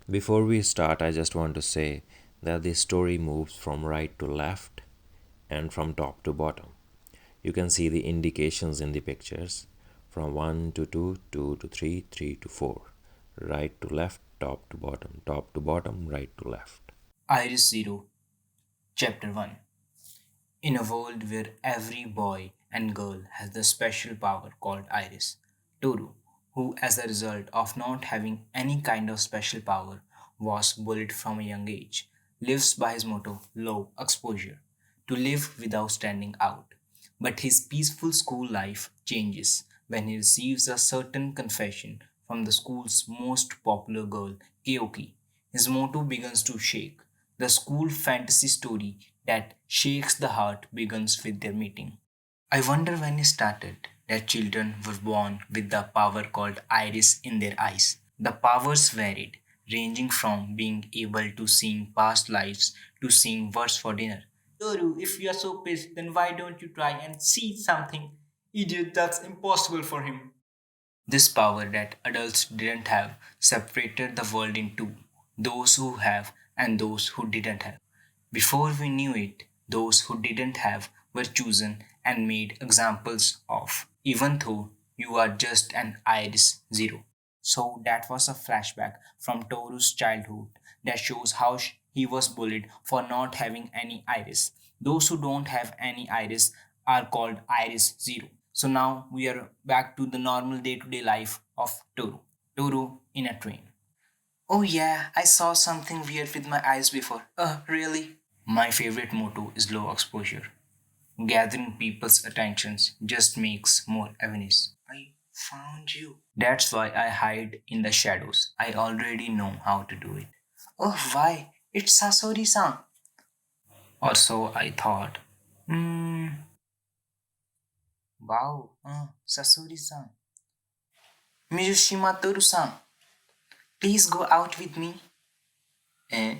Before we start, I just want to say that the story moves from right to left and from top to bottom. You can see the indications in the pictures from 1 to 2, 2 to 3, 3 to 4. Right to left, top to bottom, right to left. Iris Zero, Chapter 1. In a world where every boy and girl has the special power called Iris, Toru, who, as a result of not having any kind of special power, was bullied from a young age, lives by his motto, low exposure, to live without standing out. But his peaceful school life changes when he receives a certain confession from the school's most popular girl, Keoki. His motto begins to shake. The school fantasy story that shakes the heart begins with their meeting. I wonder when it started that children were born with the power called iris in their eyes. The powers varied, ranging from being able to seeing past lives to seeing words for dinner. Toru, if you are so pissed, then why don't you try and see something? Idiot, that's impossible for him. This power that adults didn't have separated the world in two, those who have and those who didn't have. Before we knew it, those who didn't have were chosen and made examples of, even though you are just an iris zero. So that was a flashback from Toru's childhood that shows how he was bullied for not having any iris. Those who don't have any iris are called iris zero. So now we are back to the normal day-to-day life of Toru. Toru in a train. Oh yeah, I saw something weird with my eyes before. Really? My favorite motto is low exposure. Gathering people's attentions just makes more evidence. I found you. That's why I hide in the shadows. I already know how to do it. Oh, why? It's Sasori-san. Or so I thought. Hmm. Wow. Sasori-san. Mizushima Toru-san. Please go out with me. Eh?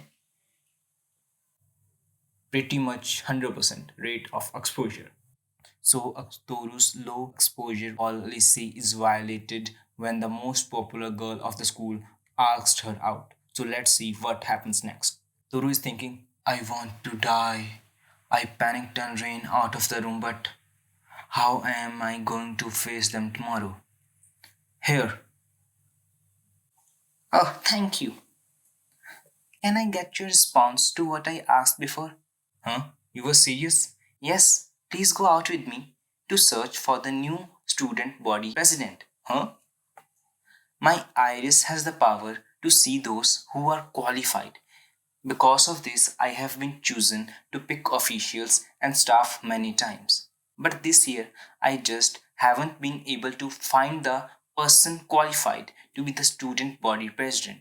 Pretty much 100% rate of exposure. So Toru's low exposure policy is violated when the most popular girl of the school asked her out. So let's see what happens next. Toru is thinking, I want to die. I panicked and ran out of the room, but how am I going to face them tomorrow? Here. Oh, thank you. Can I get your response to what I asked before? Huh? You were serious? Yes, please go out with me to search for the new student body president. Huh? My iris has the power to see those who are qualified. Because of this, I have been chosen to pick officials and staff many times. But this year, I just haven't been able to find the person qualified to be the student body president.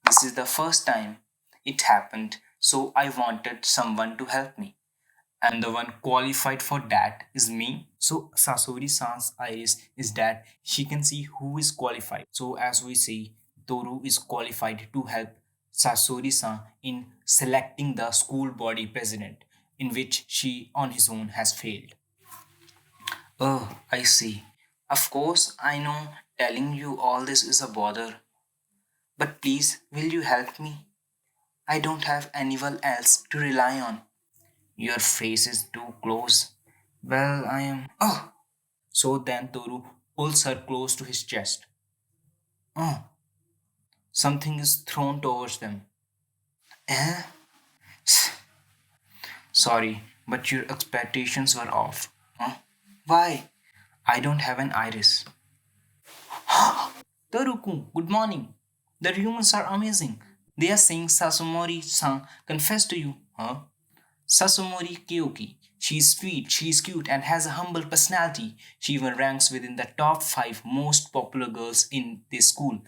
This is the first time it happened, so I wanted someone to help me. And the one qualified for that is me. So Sasori San's iris is that she can see who is qualified. So as we see, Toru is qualified to help Sasori San in selecting the school body president, in which she on his own has failed. Oh, I see. Of course, I know telling you all this is a bother, but please, will you help me? I don't have anyone else to rely on. Your face is too close. Well, I am. Oh! So then Toru pulls her close to his chest. Oh, something is thrown towards them. Eh? Sorry, but your expectations were off. Huh? Why? I don't have an iris. Toru-kun, good morning. The rumors are amazing. They are saying Sasumori-san confessed to you. Huh? Sasumori Kyoki. She's sweet, she's cute, and has a humble personality. She even ranks within the top 5 most popular girls in this school.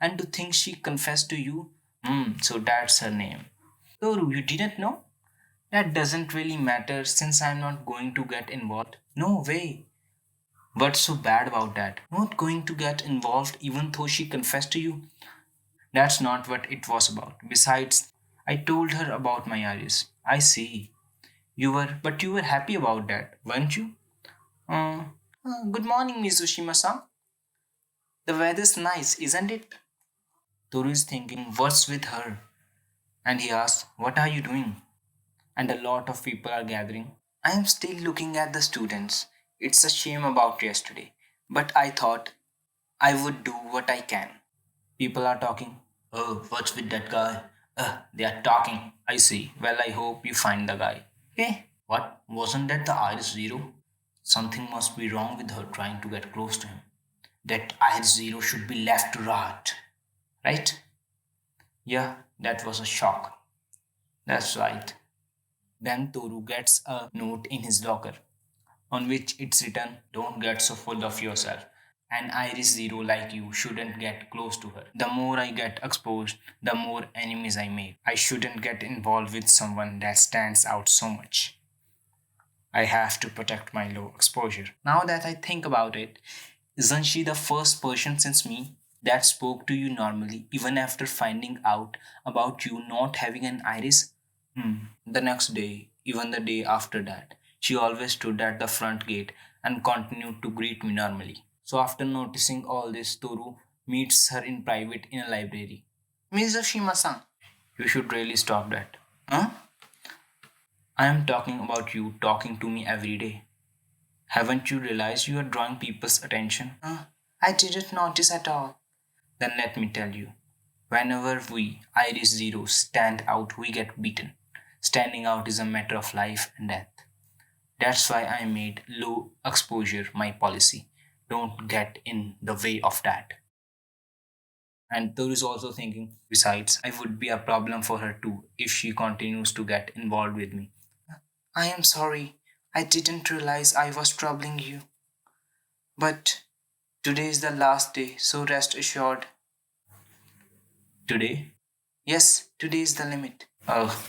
And to think she confessed to you? So that's her name. Toru, you didn't know? That doesn't really matter since I'm not going to get involved. No way. What's so bad about that? Not going to get involved even though she confessed to you? That's not what it was about. Besides, I told her about my iris. I see. But you were happy about that, weren't you? Uh, Good morning, Mizushima-san. The weather's nice, isn't it? Toru is thinking, what's with her? And he asks, what are you doing? And a lot of people are gathering. I am still looking at the students. It's a shame about yesterday, but I thought I would do what I can. People are talking. Oh, what's with that guy? They are talking. I see. Well, I hope you find the guy. Hey, what? Wasn't that the Iris Zero? Something must be wrong with her trying to get close to him. That Iris Zero should be left to rot. Right? Yeah, that was a shock. That's right. Then Toru gets a note in his locker on which it's written, don't get so full of yourself. An Iris Zero like you shouldn't get close to her. The more I get exposed, the more enemies I make. I shouldn't get involved with someone that stands out so much. I have to protect my low exposure. Now that I think about it, isn't she the first person since me that spoke to you normally, even after finding out about you not having an iris? The next day, even the day after that, she always stood at the front gate and continued to greet me normally. So, after noticing all this, Toru meets her in private in a library. Ms. Shima-san, you should really stop that. Huh? I am talking about you talking to me every day. Haven't you realized you are drawing people's attention? I didn't notice at all. Then let me tell you. Whenever we, Iris Zeros, stand out, we get beaten. Standing out is a matter of life and death. That's why I made low exposure my policy. Don't get in the way of that. And Toru is also thinking, besides, I would be a problem for her too if she continues to get involved with me. I am sorry. I didn't realize I was troubling you. But today is the last day, so rest assured. Today? Yes, today is the limit. Oh.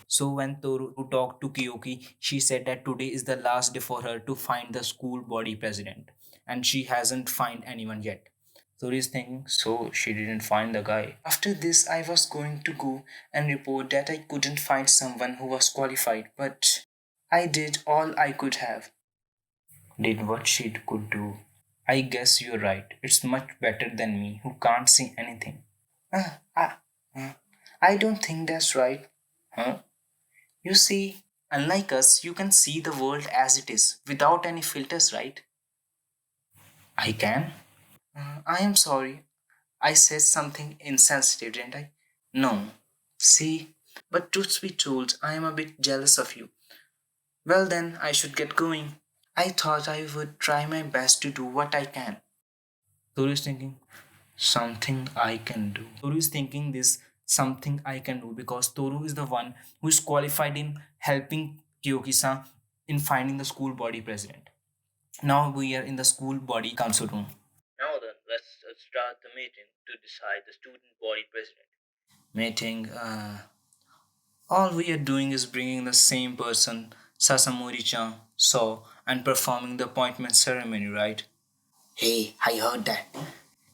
So when Toru talked to Kiyoki, she said that today is the last day for her to find the school body president. And she hasn't found anyone yet. Toru is thinking, so she didn't find the guy. After this, I was going to go and report that I couldn't find someone who was qualified, but I did all I could have. Did what she could do. I guess you're right. It's much better than me, who can't see anything. Uh, uh, uh, I don't think that's right. Huh? You see, unlike us, you can see the world as it is, without any filters, right? I can? I am sorry. I said something insensitive, didn't I? No. See, but truth be told, I am a bit jealous of you. Well, then, I should get going. I thought I would try my best to do what I can. Toru is thinking, something I can do. Toru is thinking this something I can do because Toru is the one who is qualified in helping Kyoki-san in finding the school body president. Now we are in the school body council room. Now then, let's start the meeting to decide the student body president. Meeting, all we are doing is bringing the same person, Sasamori-chan, saw and performing the appointment ceremony, right? Hey, I heard that.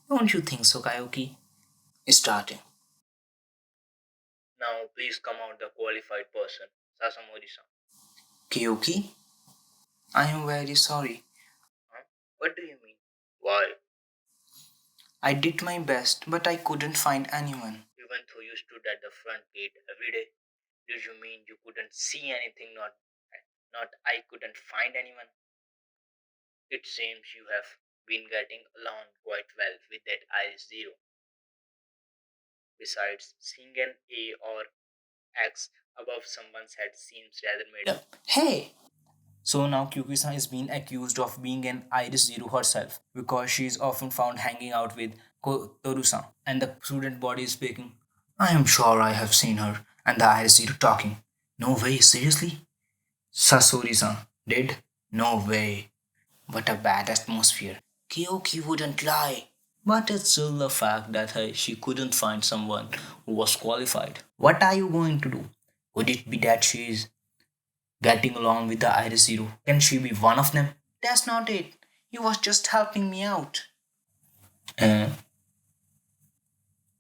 Don't you think so, Kaioki? Starting. Now, please come out the qualified person, Sasamori-san. Kyoki, I am very sorry. Huh? What do you mean? Why? I did my best, but I couldn't find anyone. Even though you stood at the front gate every day, did you mean you couldn't see anything? Not I couldn't find anyone. It seems you have been getting along quite well with that Iris Zero. Besides, seeing an A or X above someone's head seems rather made up. Hey! So now Kyuki-san is being accused of being an Iris Zero herself because she is often found hanging out with Toru-san and the student body is speaking. I am sure I have seen her and the Iris Zero talking. No way, seriously? Sasori-san did? No way. What a bad atmosphere. Kyoki wouldn't lie. But it's still the fact that she couldn't find someone who was qualified. What are you going to do? Could it be that she is getting along with the Iris Zero? Can she be one of them? That's not it. He was just helping me out. Uh,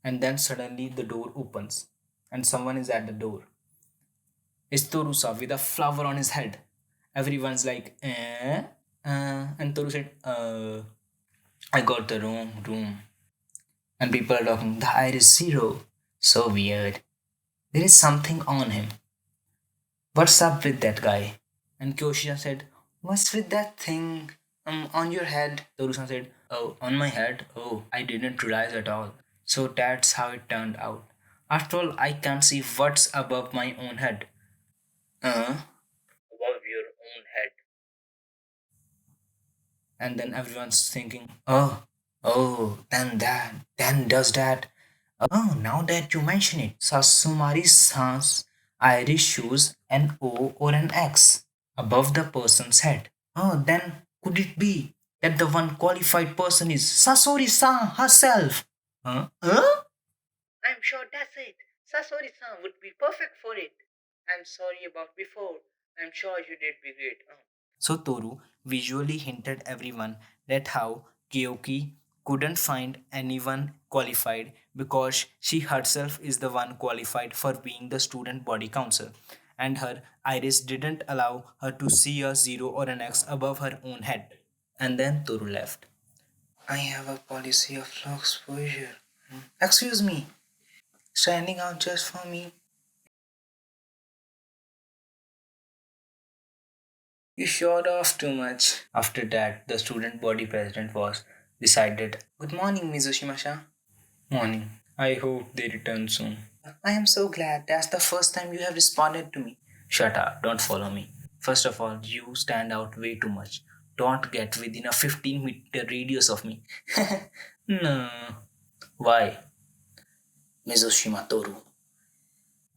and then suddenly the door opens and someone is at the door. It's Torusa with a flower on his head. Everyone's like, eh? And Toru said, I got the room. And people are talking, the iris zero. So weird. There is something on him. What's up with that guy? And Kyoshia said, what's with that thing on your head? Toru-san said, oh, on my head? Oh, I didn't realize at all. So that's how it turned out. After all, I can't see what's above my own head. Above your own head. And then everyone's thinking, then does that. Oh, now that you mention it, Sasumari sans Irish shows an O or an X above the person's head. Oh, then could it be that the one qualified person is Sasori-san herself? Huh? I'm sure that's it. Sasori-san would be perfect for it. I'm sorry about before. I'm sure you did be great. So Toru visually hinted everyone that how Kyoki couldn't find anyone qualified because she herself is the one qualified for being the student body council, and her iris didn't allow her to see a zero or an X above her own head. And then Toru left. I have a policy of low exposure. Excuse me, standing out just for me. You showed off too much. After that, the student body president was decided. Good morning, Mizushima-san. Morning. I hope they return soon. I am so glad. That's the first time you have responded to me. Shut up. Don't follow me. First of all, you stand out way too much. Don't get within a 15-meter radius of me. No. Why? Mizushima Toru.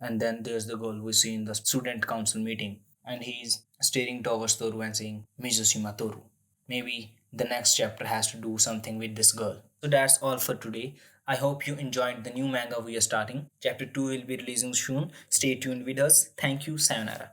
And then there's the girl we see in the student council meeting, and he's staring towards Toru and saying, Mizushima Toru. Maybe the next chapter has to do something with this girl. So that's all for today. I hope you enjoyed the new manga we are starting. Chapter 2 will be releasing soon. Stay tuned with us. Thank you. Sayonara.